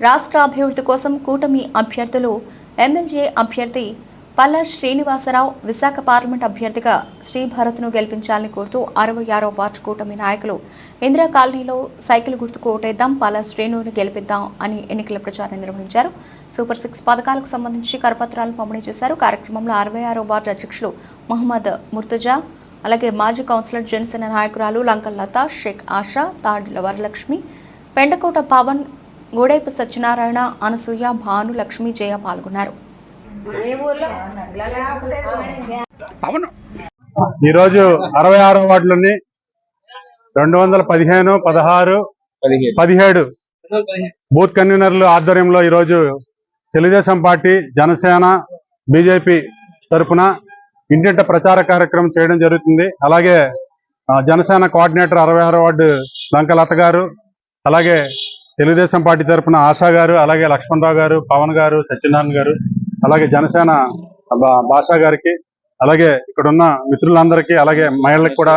రాష్ట్ర అభివృద్ధి కోసం కూటమి అభ్యర్థులు ఎమ్మెల్యే అభ్యర్థి పల్ల శ్రీనివాసరావు, విశాఖ పార్లమెంట్ అభ్యర్థిగా శ్రీభరత్ను గెలిపించాలని కోరుతూ 66వ వార్డు కూటమి నాయకులు ఇందిరా కాలనీలో సైకిల్ గుర్తుకు ఓటేద్దాం, పల్ల శ్రీనుని గెలిపిద్దాం అని ఎన్నికల ప్రచారం నిర్వహించారు. సూపర్ 6 పథకాలకు సంబంధించి కరపత్రాలను పంపిణీ చేశారు. కార్యక్రమంలో 66వ వార్డు అధ్యక్షులు మహమ్మద్ ముర్తజా, అలాగే మాజీ కౌన్సిలర్ జనసేన నాయకురాలు లంకల్ లత, షేక్ ఆషా, తాడుల వరలక్ష్మి, పెండకోట పవన్, గూడైపు సత్యనారాయణ, అనసూయ, భాను, లక్ష్మి, జయ పాల్గొన్నారు. ఈరోజు 66వ వార్డులోని 215, 16, 17 బూత్ కన్వీనర్లు ఆధ్వర్యంలో ఈరోజు తెలుగుదేశం పార్టీ, జనసేన, బీజేపీ తరఫున ఇంటింట ప్రచార కార్యక్రమం చేయడం జరుగుతుంది. అలాగే జనసేన కోఆర్డినేటర్ 66వ వార్డు లంకలత గారు, అలాగే తెలుగుదేశం పార్టీ తరఫున ఆశా గారు, అలాగే లక్ష్మణరావు గారు, పవన్ గారు, సత్యనారాయణ గారు, అలాగే జనసేన భాషా గారికి, అలాగే ఇక్కడ ఉన్న మిత్రులందరికీ, అలాగే మహిళలకు కూడా